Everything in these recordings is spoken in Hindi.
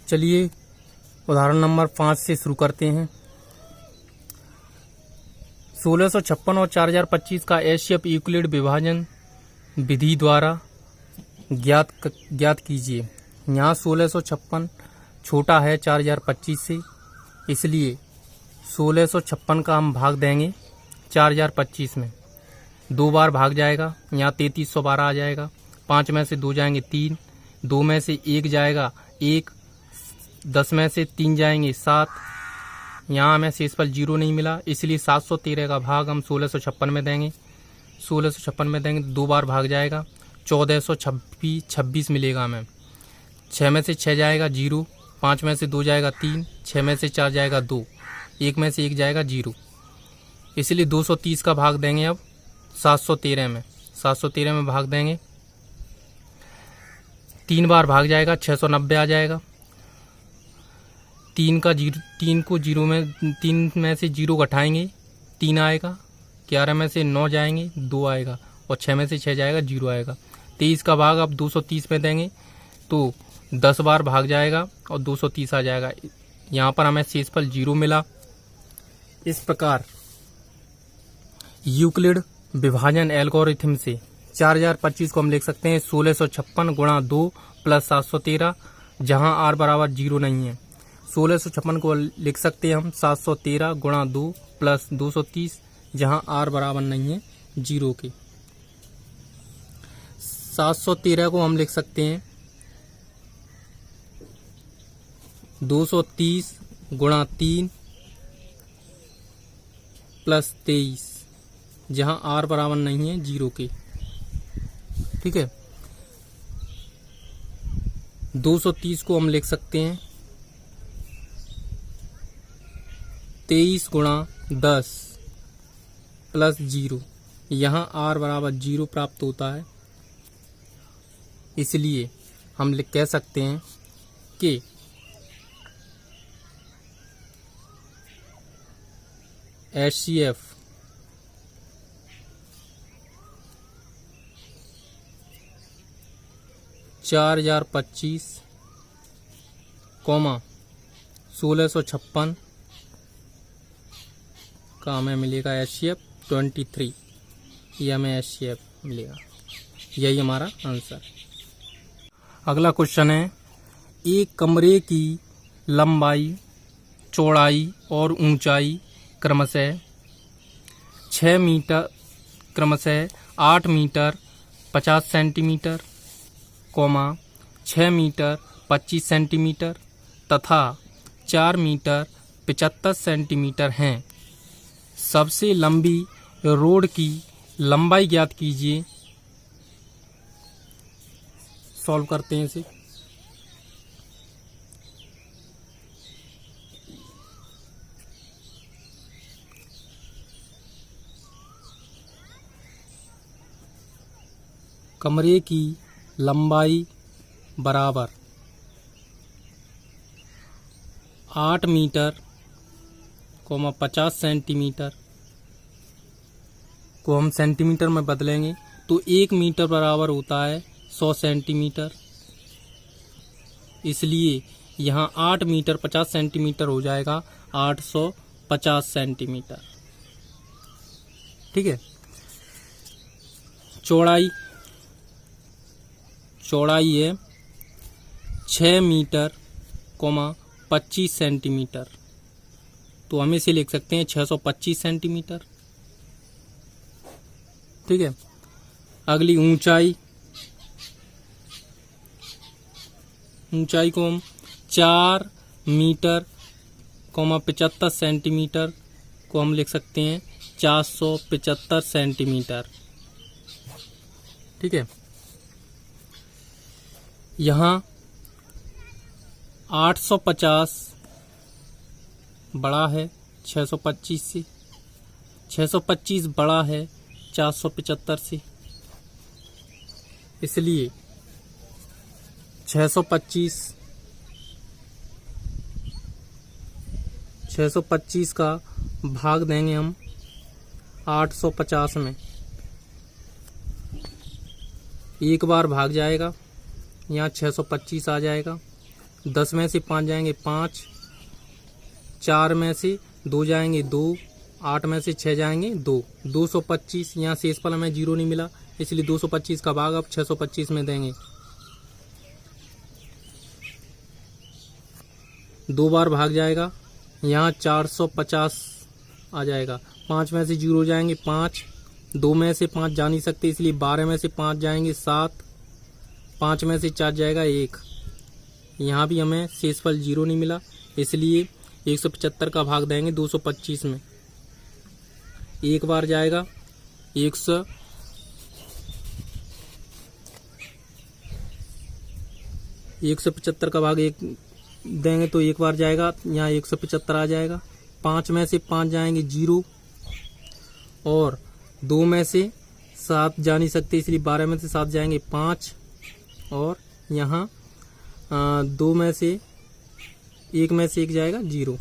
चलिए उदाहरण नंबर 5 से शुरू करते हैं। 1656 और 4025 का एचसीएफ यूक्लिड विभाजन विधि द्वारा ज्ञात कीजिए। यहाँ 1656 छोटा है 4025 से, इसलिए 1656 का हम भाग देंगे 4025 में। 2 बार भाग जाएगा, यहाँ 3312 आ जाएगा। 5 में से 2 जाएंगे 3, 2 में से 1 जाएगा 1, 10 में से 3 जाएंगे 7। यहाँ हमें शेषफल 0 नहीं मिला, इसलिए 713 का भाग हम 1656 में देंगे। 1656 में देंगे 2 बार भाग जाएगा, 1426 मिलेगा हमें। 6 में से 6 जाएगा 0, 5 में से 2 जाएगा 3, 6 में से 4 जाएगा 2, 1 में से 1 जाएगा 0, इसलिए 230 का भाग देंगे अब 713 में। 713 में भाग देंगे, 3 बार भाग जाएगा 690 आ जाएगा। 3 को 0 में 3 में से 0 घटाएंगे 3 आएगा। 11 में से 9 जाएंगे 2 आएगा, और 6 में से 6 जाएगा 0 आएगा। 23 का भाग अब 230 में देंगे तो 10 बार भाग जाएगा और 230 आ जाएगा। यहाँ पर हमें शेषफल 0 मिला। इस प्रकार यूक्लिड विभाजन एल्गोरिथम से 4025 को हम लिख सकते हैं 1656 गुणा 2 प्लस 713, जहाँ r बराबर 0 नहीं है। 1656 को लिख सकते हैं हम 713 गुणा 2 प्लस 230, जहाँ r बराबर नहीं है 0 के। 713 को हम लिख सकते हैं 230 गुणा 3 प्लस 23, जहाँ r बराबर नहीं है 0 के। ठीक है, 230 को हम लिख सकते हैं 23 गुणा 10 प्लस 0, यहाँ r बराबर 0 प्राप्त होता है, इसलिए हम कह सकते हैं कि HCF चार 4025 कॉमा 1656 का हमें मिलेगा HCF 23, ये हमें HCF मिलेगा। यही हमारा आंसर। अगला क्वेश्चन है, एक कमरे की लंबाई, चौड़ाई और ऊंचाई क्रमशः 6 मीटर, क्रमशः 8 मीटर 50 सेंटीमीटर, 6 मीटर 25 सेंटीमीटर तथा 4 मीटर 75 सेंटीमीटर हैं। सबसे लंबी रोड की लंबाई ज्ञात कीजिए। सॉल्व करते हैं इसे। कमरे की लंबाई बराबर 8 मीटर 50 सेंटीमीटर को हम सेंटीमीटर में बदलेंगे तो 1 मीटर बराबर होता है 100 सेंटीमीटर, इसलिए यहाँ 8 मीटर 50 सेंटीमीटर हो जाएगा 850 सेंटीमीटर। ठीक है, चौड़ाई है 6 मीटर 25 सेंटीमीटर, तो हम इसे लिख सकते हैं 625 सेंटीमीटर। ठीक है, अगली ऊंचाई को हम 4 मीटर 75 सेंटीमीटर को हम लिख सकते हैं 475 सेंटीमीटर। ठीक है, यहाँ 850 बड़ा है 625 से, 625 बड़ा है 475 से, इसलिए 625 का भाग देंगे हम 850 में। 1 बार भाग जाएगा, यहाँ 625 आ जाएगा, 10 में से 5 जाएंगे 5, 4 में से 2 जाएंगे 2, 8 में से 6 जाएंगे 2, 225। यहाँ शेषफल हमें 0 नहीं मिला, इसलिए 225 का भाग अब 625 में देंगे। 2 बार भाग जाएगा, यहाँ 450 आ जाएगा। 5 में से 0 जाएंगे 5, 2 में से 5 जा नहीं सकते, इसलिए 12 में से 5 जाएंगे 7, 5 में से 4 जाएगा 1। यहाँ भी हमें शेषफल 0 नहीं मिला, इसलिए 175 का भाग देंगे 225 में। 1 बार जाएगा 175 का भाग 1 देंगे तो 1 बार जाएगा, यहाँ 175 आ जाएगा। 5 में से 5 जाएंगे 0, और 2 में से 7 जा नहीं सकते, इसलिए 12 में से 7 जाएंगे 5, और यहाँ 2 में से 1 में से 1 जाएगा 0।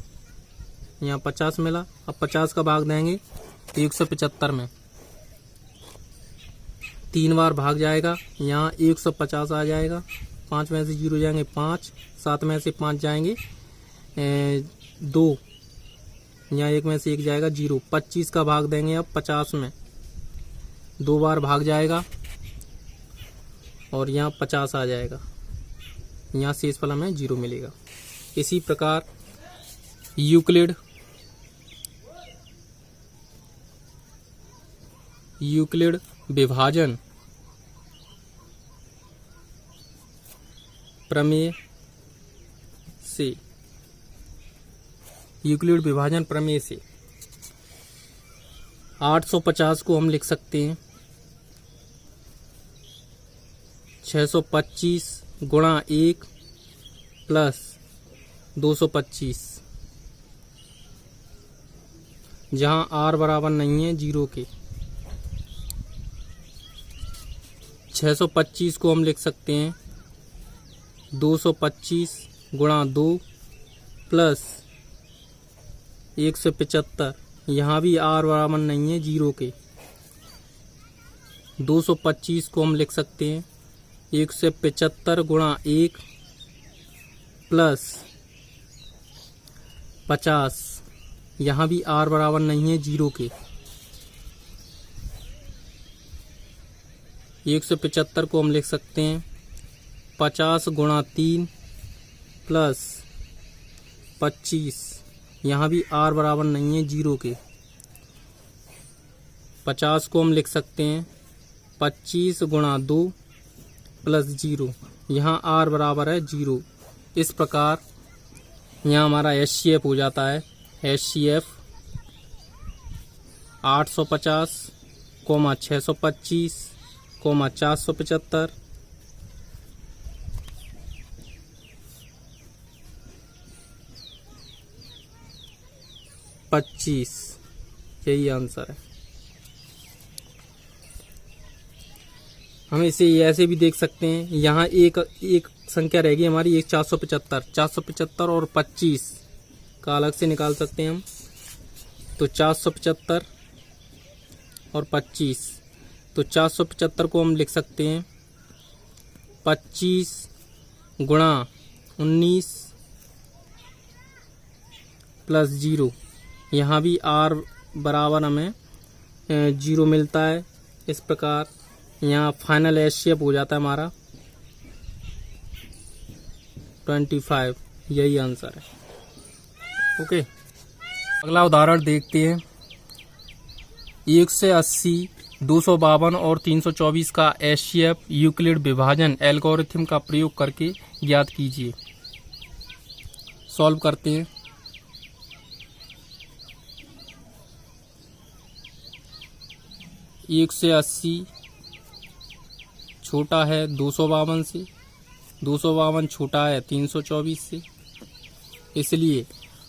यहाँ 50 मिला। अब 50 का भाग देंगे 175 में। 3 बार भाग जाएगा, यहाँ 150 आ जाएगा। 5 में से 0 जाएंगे 5, 7 में से 5 जाएंगे 2, यहाँ 1 में से 1 जाएगा 0। 25 का भाग देंगे अब 50 में। 2 बार भाग जाएगा और यहाँ 50 आ जाएगा। यहाँ शेषफल हमें 0 मिलेगा। इसी प्रकार यूक्लिड विभाजन प्रमेय से 850 को हम लिख सकते हैं 625 गुणा 1 प्लस 225, जहाँ r बराबर नहीं है 0 के। 625 को हम लिख सकते हैं 225 गुणा 2 प्लस 175, यहाँ भी r बराबर नहीं है 0 के। 225 को हम लिख सकते हैं 175 गुणा 1 प्लस 50, यहाँ भी r बराबर नहीं है 0 के। 175 को हम लिख सकते हैं 50 गुणा 3 प्लस 25, यहाँ भी r बराबर नहीं है 0 के। 50 को हम लिख सकते हैं 25 गुणा 2 प्लस 0, यहाँ r बराबर है 0। इस प्रकार यहाँ हमारा HCF हो जाता है HCF 850, 625, 475, 25, यही आंसर है। हम इसे ऐसे भी देख सकते हैं, यहाँ एक संख्या रहेगी हमारी 475 और 25 का अलग से निकाल सकते हैं हम। तो 475 और 25, तो 475 को हम लिख सकते हैं 25 गुणा 19 प्लस 0, यहाँ भी r बराबर हमें 0 मिलता है। इस प्रकार यहाँ फाइनल HCF हो जाता है हमारा 25, यही आंसर है। ओके, अगला उदाहरण देखते हैं। 1 से 80, 252 और 324 का HCF यूक्लिड विभाजन एल्गोरिथम का प्रयोग करके ज्ञात कीजिए। सॉल्व करते हैं। एक से 80 छोटा है 252 से, 252 छोटा है 324 से, इसलिए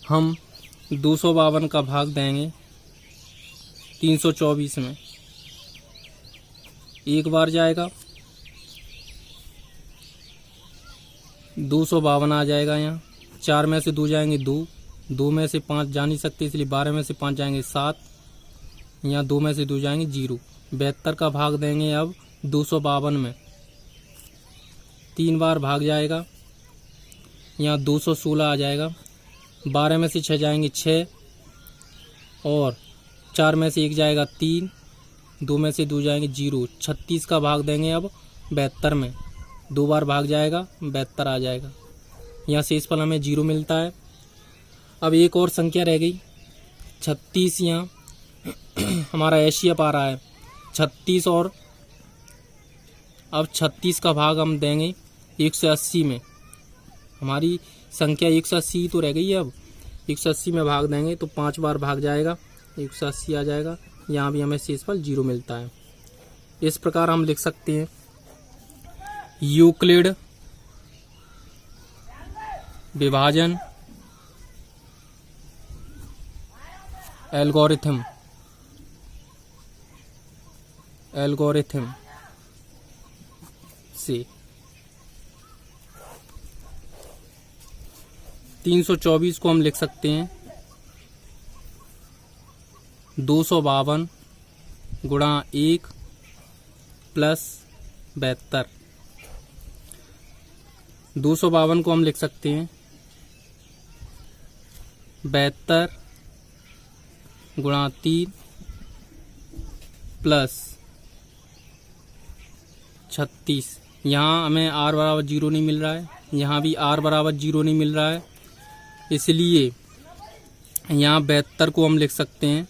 हम 252 का भाग देंगे 324 में। 1 बार जाएगा 252 आ जाएगा। यहाँ 4 में से 2 जाएंगे 2, 2 में से 5 जा नहीं सकते, इसलिए 12 में से 5 जाएंगे 7, यहाँ 2 में से 2 जाएंगे 0। 72 का भाग देंगे अब 252 में। 3 बार भाग जाएगा, यहाँ 216 आ जाएगा। 12 में से 6 जाएंगे 6, और 4 में से 1 जाएगा 3, 2 में से 2 जाएंगे 0। 36 का भाग देंगे अब 72 में, 2 बार भाग जाएगा 72 आ जाएगा। यहाँ शेषफल हमें 0 मिलता है। अब एक और संख्या रह गई 36। यहाँ हमारा एचसीएफ आ रहा है 36, और अब 36 का भाग हम देंगे 180 में। हमारी संख्या 180 तो रह गई है, अब 180 में भाग देंगे तो 5 बार भाग जाएगा 180 आ जाएगा। यहाँ भी हमें शेषफल 0 मिलता है। इस प्रकार हम लिख सकते हैं यूक्लिड विभाजन एल्गोरिथम से 324 को हम लिख सकते हैं 252 गुणा 1 प्लस 72। 252 को हम लिख सकते हैं 72 गुणा 3 प्लस 36। यहाँ हमें r बराबर 0 नहीं मिल रहा है, यहाँ भी r बराबर 0 नहीं मिल रहा है, इसलिए यहाँ 72 को हम लिख सकते हैं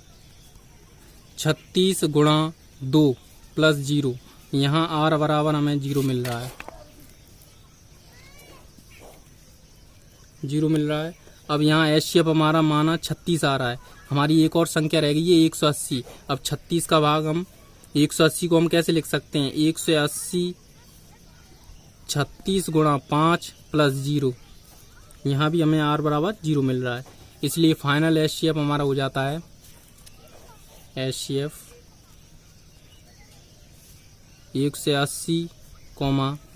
36 गुणा 2 प्लस 0। यहाँ r बराबर हमें 0 मिल रहा है, 0 मिल रहा है। अब यहाँ एचसीएफ हमारा माना 36 आ रहा है। हमारी एक और संख्या रह गई है 180। अब 36 का भाग हम 180 को हम कैसे लिख सकते हैं 180 36 गुणा 5 प्लस 0। यहाँ भी हमें r बराबर 0 मिल रहा है, इसलिए फाइनल एचसीएफ हमारा हो जाता है एचसीएफ 180,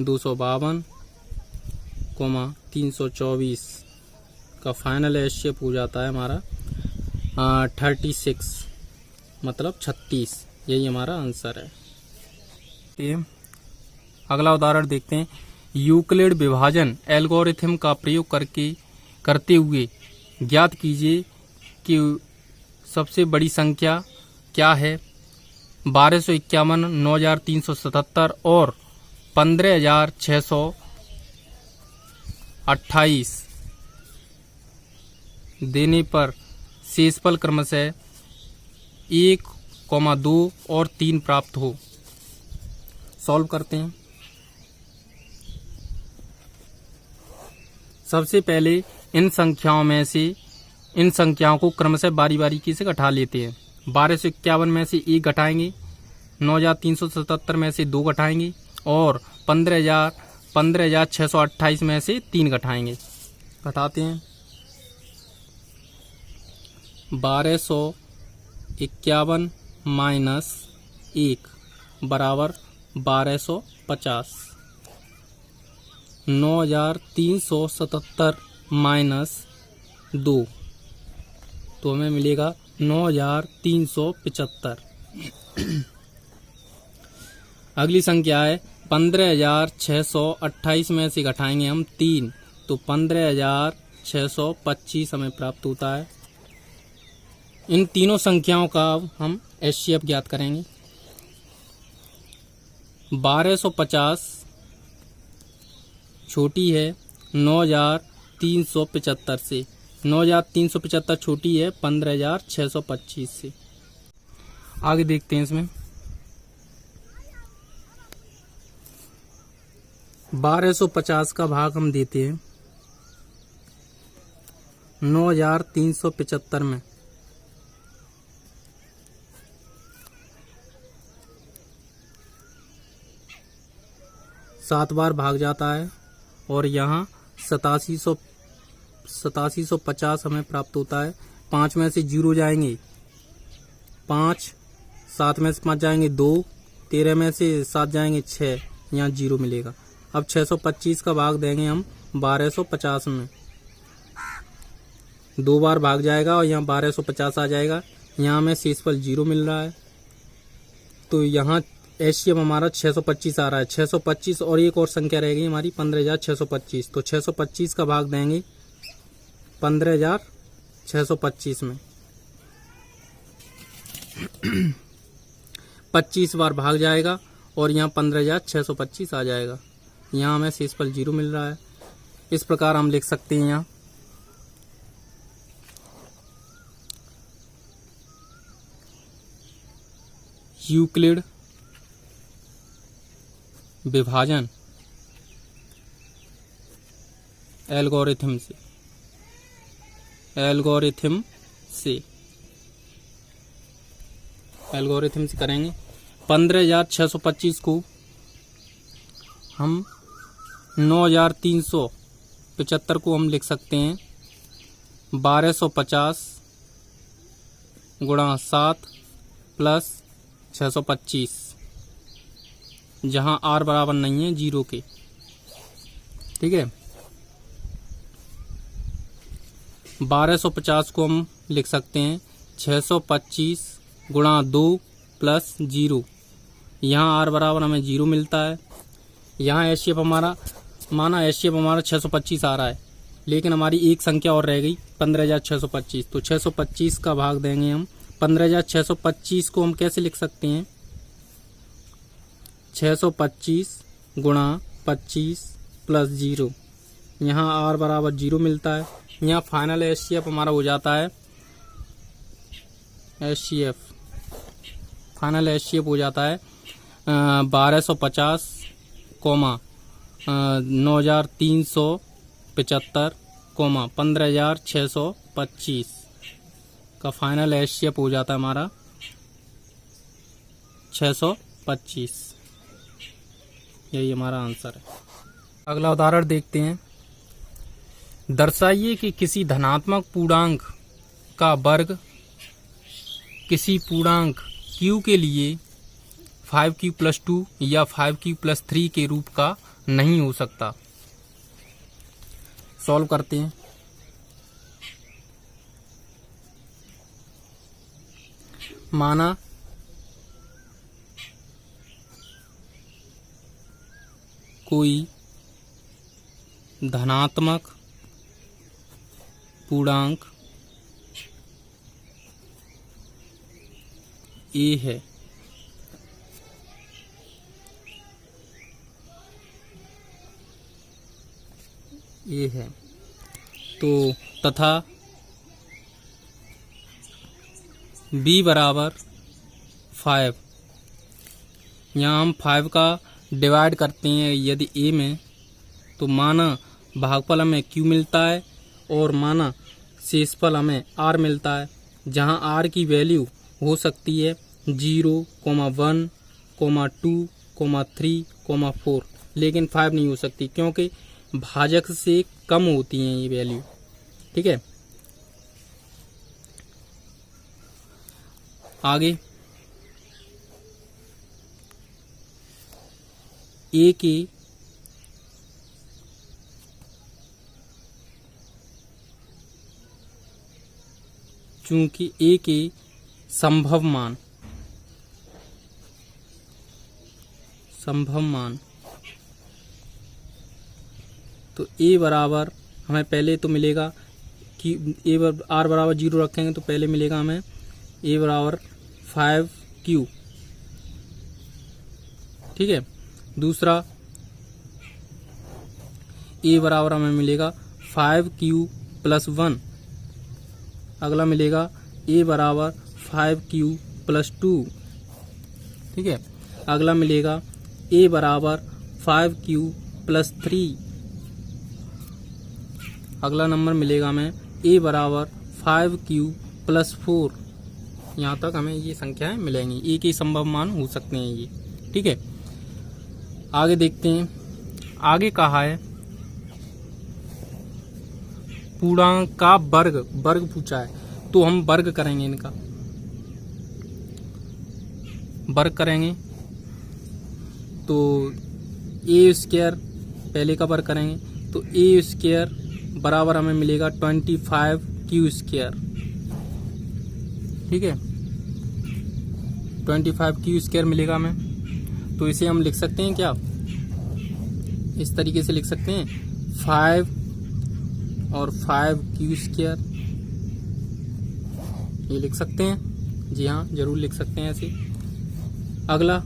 252, 324 का फाइनल एचसीएफ हो जाता है हमारा 36, मतलब 36। यही हमारा आंसर है। अगला उदाहरण देखते हैं। यूक्लिड विभाजन एल्गोरिथम का प्रयोग करते हुए ज्ञात कीजिए कि सबसे बड़ी संख्या क्या है। 1251, 9377 और 15628 देने पर शेषफल क्रमशः 1, 2 और 3 प्राप्त हो। सॉल्व करते हैं। सबसे पहले इन संख्याओं को क्रमशः बारी बारी से घटा लेते हैं। 1251 में से 1 घटाएंगे, 9377 में से 2 घटाएंगे और 15628 में से 3 घटाएंगे। घटाते हैं। 1251 माइनस 1 बराबर 1250। 9377 माइनस 2 तो हमें मिलेगा 9375। अगली संख्या है 15628 में से घटाएंगे हम 3 तो 15625 हमें प्राप्त होता है। इन तीनों संख्याओं का हम एचसीएफ ज्ञात करेंगे। 1250 छोटी है 9375 से, 9375 छोटी है 15625 से। आगे देखते हैं। इसमें 1250 का भाग हम देते हैं 9375 में। 7 बार भाग जाता है और यहाँ 8750 हमें प्राप्त होता है। 5 में से 0 जाएंगे 5, 7 में से 5 जाएंगे 2, 13 में से 7 जाएंगे 6, यहाँ 0 मिलेगा। अब 625 का भाग देंगे हम 1250 में। 2 बार भाग जाएगा और यहाँ 1250 आ जाएगा। यहाँ हमें शेषफल 0 मिल रहा है, तो यहाँ एचसीएफ हमारा 625 आ रहा है। 625 और एक और संख्या रह गई हमारी 15,625। तो 625 का भाग देंगे 15,625 में। 25 बार भाग जाएगा और यहाँ 15,625 आ जाएगा। यहाँ हमें शेषफल 0 मिल रहा है। इस प्रकार हम लिख सकते हैं यहाँ यूक्लिड विभाजन एल्गोरिथम से करेंगे। 15,625 को हम 9,375 को हम लिख सकते हैं 1250 गुणा 7 प्लस 625, जहां r बराबर नहीं है 0 के। ठीक है, 1250 को हम लिख सकते हैं 625 गुणा 2 प्लस 0, यहाँ r बराबर हमें 0 मिलता है। यहाँ एचसीएफ हमारा 625 आ रहा है, लेकिन हमारी एक संख्या और रह गई 15,625। तो 625 का भाग देंगे हम। 15,625 को हम कैसे लिख सकते हैं 625 गुणा 25 प्लस 0, यहाँ r बराबर 0 मिलता है। यहाँ फाइनल एचसीएफ हमारा हो जाता है फाइनल एचसीएफ हो जाता है 1250, 9,375, 15,625 का फाइनल एचसीएफ हो जाता है हमारा 625। यही हमारा आंसर है। अगला उदाहरण देखते हैं। दर्शाइए कि किसी धनात्मक पूर्णांक का वर्ग किसी पूर्णांक q के लिए 5q + 2 या 5q + 3 के रूप का नहीं हो सकता। सॉल्व करते हैं। माना कोई धनात्मक पूर्णांक a है, तो तथा b बराबर 5। यहाँ हम 5 का डिवाइड करते हैं यदि a में, तो माना भागफल हमें q मिलता है और माना शेषफल हमें r मिलता है, जहाँ r की वैल्यू हो सकती है 0, 1, 2, 3, 4, लेकिन 5 नहीं हो सकती क्योंकि भाजक से कम होती हैं ये वैल्यू। ठीक है, आगे a के चूंकि a के संभव मान तो a बराबर हमें पहले तो मिलेगा कि r बराबर 0 रखेंगे तो पहले मिलेगा हमें a बराबर 5q। ठीक है, दूसरा a बराबर हमें मिलेगा 5q + 1। अगला मिलेगा a बराबर 5q + 2। ठीक है, अगला मिलेगा a बराबर 5q + 3। अगला नंबर मिलेगा हमें a बराबर 5q + 4। यहाँ तक हमें ये संख्याएं मिलेंगी, a के संभव मान हो सकते हैं ये। ठीक है, आगे देखते हैं। आगे कहा है पूर्णांक का वर्ग पूछा है, तो हम वर्ग करेंगे, इनका वर्ग करेंगे। तो a² पहले का वर्ग करेंगे तो a² बराबर हमें मिलेगा 25q²। ठीक है, 25q² मिलेगा हमें। तो इसे हम लिख सकते हैं क्या, इस तरीके से लिख सकते हैं 5 और 5 क्यू स्क्वायर, ये लिख सकते हैं। जी हाँ, जरूर लिख सकते हैं ऐसे। अगला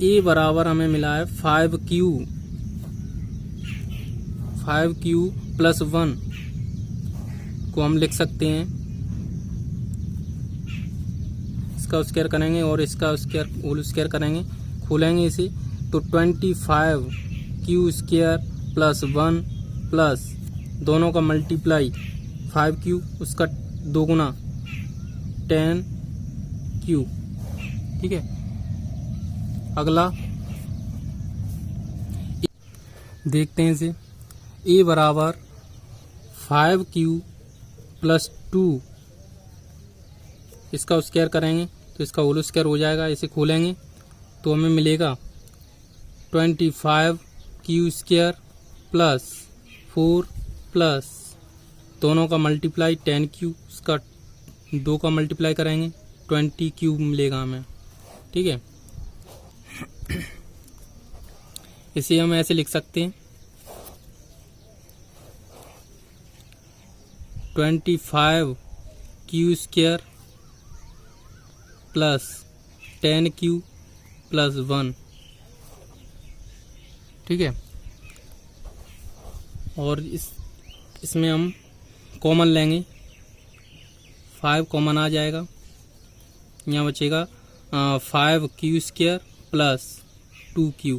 ए बराबर हमें मिला है 5Q प्लस 1 को हम लिख सकते हैं, इसका स्क्वायर करेंगे और इसका स्क्वायर होल स्क्वायर करेंगे, खोलेंगे इसे तो 25Q² प्लस 1 प्लस दोनों का मल्टीप्लाई 5Q, उसका 2 गुना 10Q। ठीक है। अगला देखते हैं इसे, ए बराबर 5Q प्लस 2, इसका स्क्वायर करेंगे तो इसका होल स्क्वायर हो जाएगा, इसे खोलेंगे तो हमें मिलेगा 25Q² प्लस 4 प्लस दोनों का मल्टीप्लाई 10Q, उसका 2 का मल्टीप्लाई करेंगे 20Q मिलेगा हमें। ठीक है। इसे हम ऐसे लिख सकते हैं 25Q² प्लस 10Q प्लस 1। ठीक है। और इसमें हम कॉमन लेंगे, 5 कॉमन आ जाएगा, यहाँ बचेगा 5Q² प्लस 2Q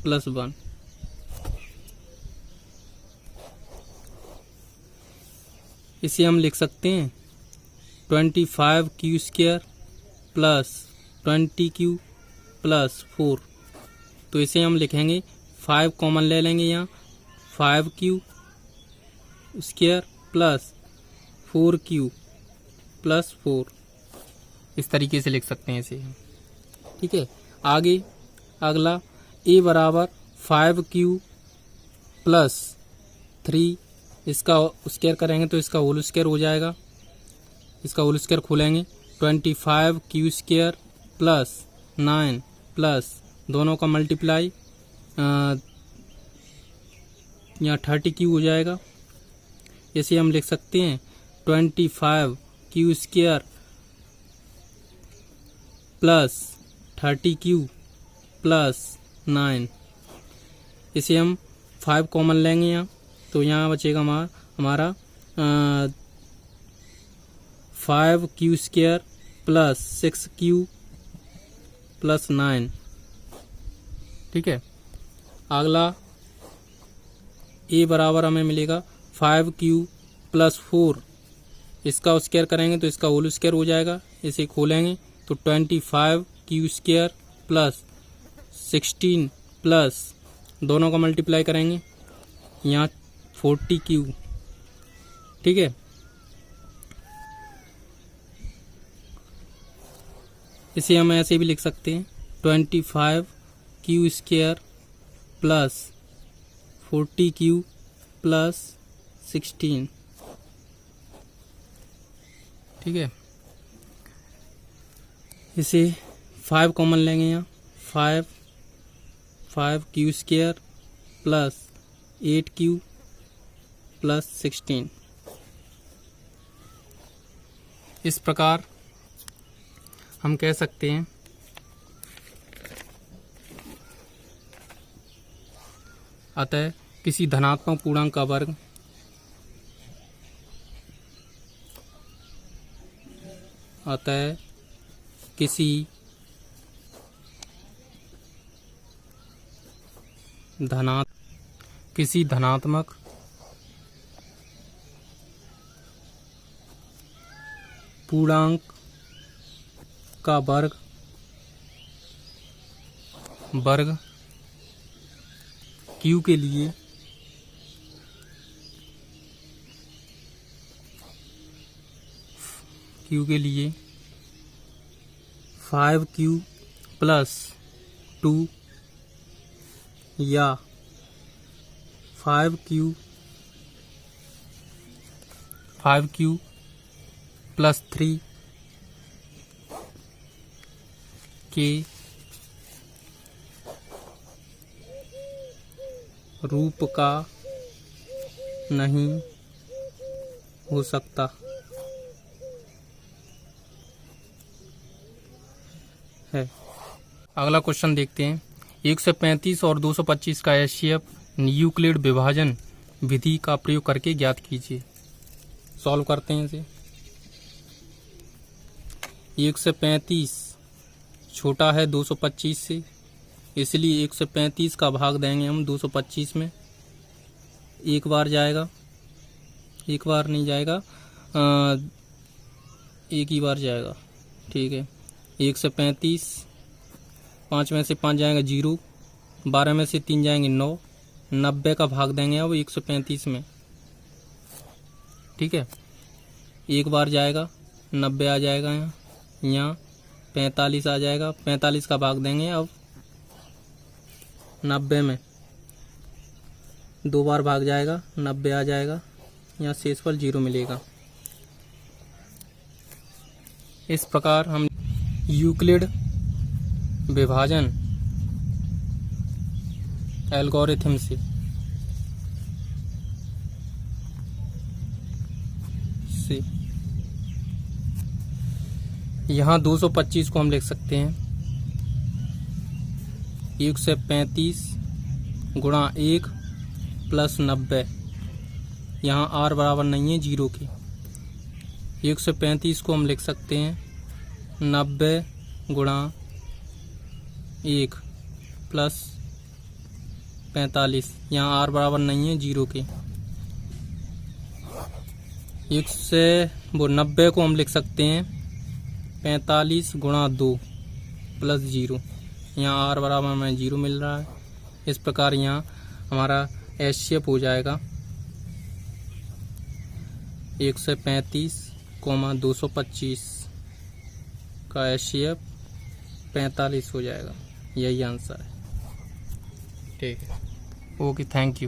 प्लस 1। इसे हम लिख सकते हैं 25Q² प्लस 20Q प्लस 4। तो इसे हम लिखेंगे 5 कॉमन ले लेंगे, यहाँ 5Q² प्लस 4Q प्लस 4, इस तरीके से लिख सकते हैं इसे। ठीक है। आगे अगला ए बराबर 5Q प्लस 3, इसका स्क्वायर करेंगे तो इसका होल स्क्वायर हो जाएगा, इसका होल स्क्वायर खोलेंगे 25Q² प्लस 9 प्लस दोनों का मल्टीप्लाई यहाँ 30Q हो जाएगा। इसे हम लिख सकते हैं 25Q² प्लस 30Q प्लस 9। इसे हम 5 कॉमन लेंगे यहाँ, तो यहाँ बचेगा हमारा 5Q² प्लस 6Q प्लस 9। ठीक है। अगला ए बराबर हमें मिलेगा 5Q प्लस 4, इसका स्क्वायर करेंगे तो इसका होल स्क्वायर हो जाएगा, इसे खोलेंगे तो 25Q² प्लस 16 प्लस दोनों का मल्टीप्लाई करेंगे यहाँ 40Q। ठीक है। इसे हम ऐसे भी लिख सकते हैं 25Q² प्लस 40Q प्लस 16। ठीक है। इसे 5 कॉमन लेंगे यहाँ, 5Q² प्लस 8Q प्लस 16। इस प्रकार हम कह सकते हैं अतः किसी धनात्मक पूर्णांक का वर्ग किसी धनात्मक पूर्णांक का वर्ग Q के लिए q 5Q प्लस 2 या 5Q प्लस 3 के रूप का नहीं हो सकता। है। अगला क्वेश्चन देखते हैं। 135 और 225 का एचसीएफ यूक्लिड विभाजन विधि का प्रयोग करके ज्ञात कीजिए। सॉल्व करते हैं इसे। 135 छोटा है 225 से, इसलिए 135 का भाग देंगे हम 225 में। एक बार जाएगा, एक बार नहीं जाएगा, एक ही बार जाएगा। ठीक है। 135, 5 में से 5 जाएंगे 0, 12 में से 3 जाएंगे 9, 90 का भाग देंगे अब 135 में। ठीक है। एक बार जाएगा, 90 आ जाएगा, यहाँ 45 आ जाएगा, 45 का भाग देंगे अब 90 में। 2 बार भाग जाएगा, 90 आ जाएगा, यहाँ शेषफल 0 मिलेगा। इस प्रकार हम यूक्लिड विभाजन एल्गोरिथम से यहाँ 225 को हम लिख सकते हैं 135 गुणा 1 प्लस 90। यहाँ r बराबर नहीं है 0 के। 135 को हम लिख सकते हैं 90 गुणा 1 प्लस 45। यहाँ r बराबर नहीं है 0 के। 90 को हम लिख सकते हैं 45 गुणा 2 प्लस 0। यहाँ r बराबर हमें 0 मिल रहा है। इस प्रकार यहाँ हमारा एचसीएफ हो जाएगा 135, 225 का एचसीएफ 45 हो जाएगा। यही आंसर है। ठीक है। Okay, thank you.